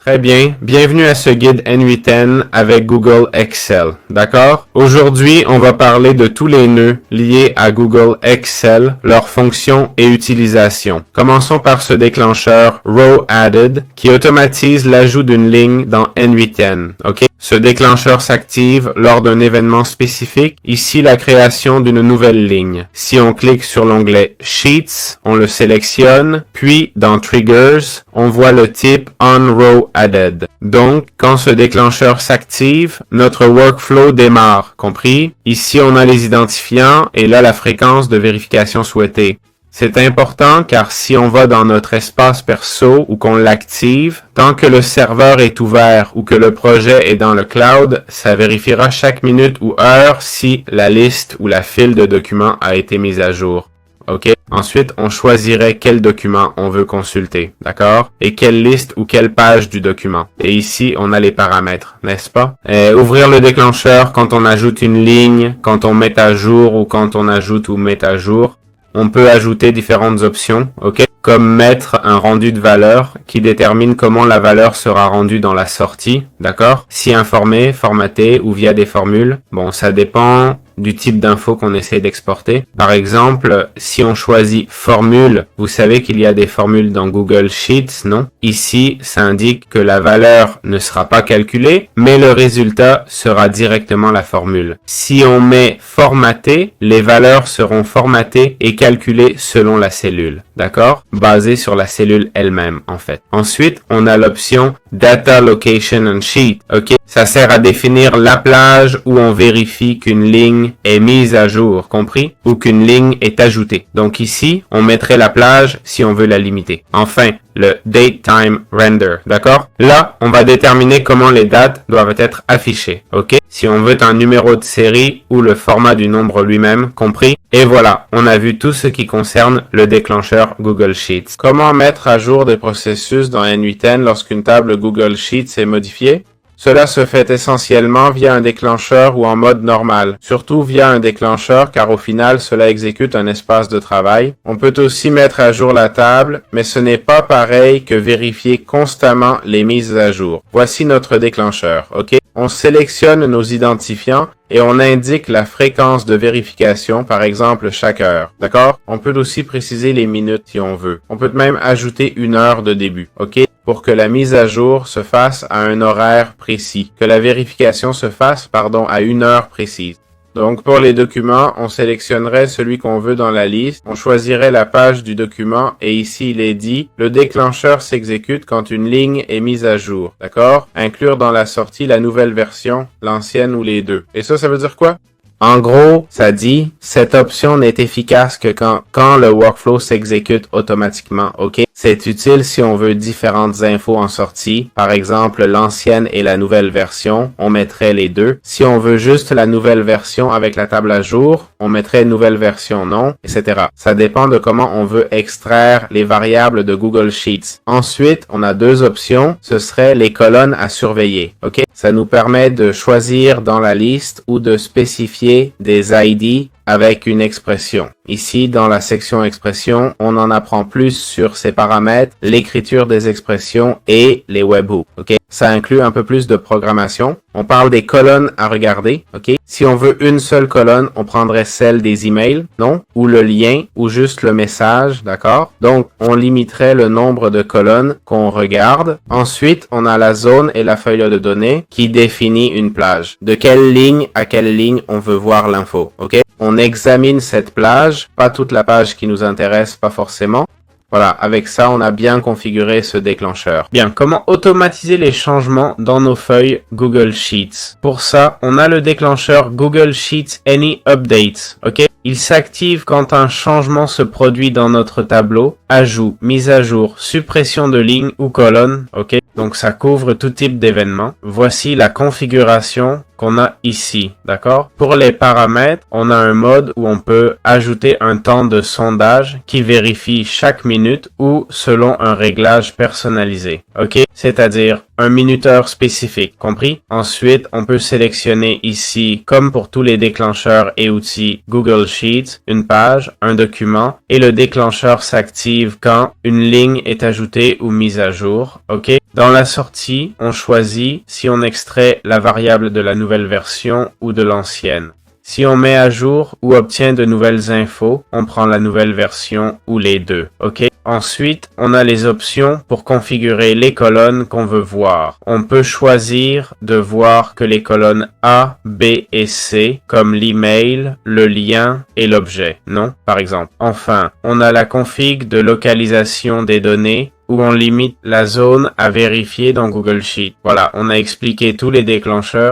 Très bien, bienvenue à ce guide N8N avec Google Excel, d'accord? Aujourd'hui, on va parler de tous les nœuds liés à Google Excel, leurs fonctions et utilisation. Commençons par ce déclencheur Row Added qui automatise l'ajout d'une ligne dans N8N, ok? Ce déclencheur s'active lors d'un événement spécifique, ici la création d'une nouvelle ligne. Si on clique sur l'onglet Sheets, on le sélectionne, puis dans Triggers, on voit le type On Row Added. Donc, quand ce déclencheur s'active, notre workflow démarre, compris? Ici, on a les identifiants et là la fréquence de vérification souhaitée. C'est important car si on va dans notre espace perso ou qu'on l'active, tant que le serveur est ouvert ou que le projet est dans le cloud, ça vérifiera chaque minute ou heure si la liste ou la file de documents a été mise à jour. OK? Ensuite, on choisirait quel document on veut consulter, d'accord? Et quelle liste ou quelle page du document. Et ici, on a les paramètres, n'est-ce pas? Ouvrir le déclencheur quand on ajoute une ligne, quand on met à jour ou quand on ajoute ou met à jour. On peut ajouter différentes options, ok? Comme mettre un rendu de valeur qui détermine comment la valeur sera rendue dans la sortie, d'accord? Si informé, formaté ou via des formules. Bon, ça dépend du type d'info qu'on essaie d'exporter. Par exemple, si on choisit formule, vous savez qu'il y a des formules dans Google Sheets, non? Ici, ça indique que la valeur ne sera pas calculée, mais le résultat sera directement la formule. Si on met formaté, les valeurs seront formatées et calculées selon la cellule, d'accord? Basées sur la cellule elle-même, en fait. Ensuite, on a l'option Data Location and Sheet, ok? Ça sert à définir la plage où on vérifie qu'une ligne est mise à jour, compris? Ou qu'une ligne est ajoutée. Donc ici, on mettrait la plage si on veut la limiter. Enfin, le Date Time Render, d'accord? Là, on va déterminer comment les dates doivent être affichées, ok? Si on veut un numéro de série ou le format du nombre lui-même, compris? Et voilà, on a vu tout ce qui concerne le déclencheur Google Sheets. Comment mettre à jour des processus dans N8N lorsqu'une table Google Sheets est modifiée? Cela se fait essentiellement via un déclencheur ou en mode normal, surtout via un déclencheur car au final cela exécute un espace de travail. On peut aussi mettre à jour la table, mais ce n'est pas pareil que vérifier constamment les mises à jour. Voici notre déclencheur, ok? On sélectionne nos identifiants et on indique la fréquence de vérification, par exemple chaque heure, d'accord? On peut aussi préciser les minutes si on veut. On peut même ajouter une heure de début, ok? Pour que la mise à jour se fasse à un horaire précis, que la vérification se fasse, à une heure précise. Donc, pour les documents, on sélectionnerait celui qu'on veut dans la liste, on choisirait la page du document et ici, il est dit, le déclencheur s'exécute quand une ligne est mise à jour, d'accord? Inclure dans la sortie la nouvelle version, l'ancienne ou les deux. Et ça veut dire quoi? En gros, ça dit, cette option n'est efficace que quand le workflow s'exécute automatiquement, ok? C'est utile si on veut différentes infos en sortie, par exemple l'ancienne et la nouvelle version, on mettrait les deux. Si on veut juste la nouvelle version avec la table à jour, on mettrait nouvelle version non, etc. Ça dépend de comment on veut extraire les variables de Google Sheets. Ensuite, on a deux options, ce serait les colonnes à surveiller, ok? Ça nous permet de choisir dans la liste ou de spécifier des ID avec une expression. Ici, dans la section expression, on en apprend plus sur ces paramètres, l'écriture des expressions et les webhooks, ok? Ça inclut un peu plus de programmation. On parle des colonnes à regarder, ok? Si on veut une seule colonne, on prendrait celle des emails, non? Ou le lien, ou juste le message, d'accord? Donc, on limiterait le nombre de colonnes qu'on regarde. Ensuite, on a la zone et la feuille de données qui définit une plage. De quelle ligne à quelle ligne on veut voir l'info, ok? On examine cette plage, pas toute la page qui nous intéresse, pas forcément. Voilà, avec ça, on a bien configuré ce déclencheur. Bien, comment automatiser les changements dans nos feuilles Google Sheets? Pour ça, on a le déclencheur Google Sheets Any Updates, ok? Il s'active quand un changement se produit dans notre tableau, ajout, mise à jour, suppression de ligne ou colonne, ok? Donc ça couvre tout type d'événement. Voici la configuration qu'on a ici, d'accord? Pour les paramètres, on a un mode où on peut ajouter un temps de sondage qui vérifie chaque minute ou selon un réglage personnalisé, ok? C'est-à-dire un minuteur spécifique, compris? Ensuite, on peut sélectionner ici, comme pour tous les déclencheurs et outils Google Sheets, une page, un document, et le déclencheur s'active quand une ligne est ajoutée ou mise à jour, ok? Dans la sortie, on choisit si on extrait la variable de la nouvelle version ou de l'ancienne. Si on met à jour ou obtient de nouvelles infos, on prend la nouvelle version ou les deux, ok? Ensuite, on a les options pour configurer les colonnes qu'on veut voir. On peut choisir de voir que les colonnes A, B et C, comme l'email, le lien et l'objet, non? Par exemple. Enfin, on a la config de localisation des données où on limite la zone à vérifier dans Google Sheets. Voilà, on a expliqué tous les déclencheurs.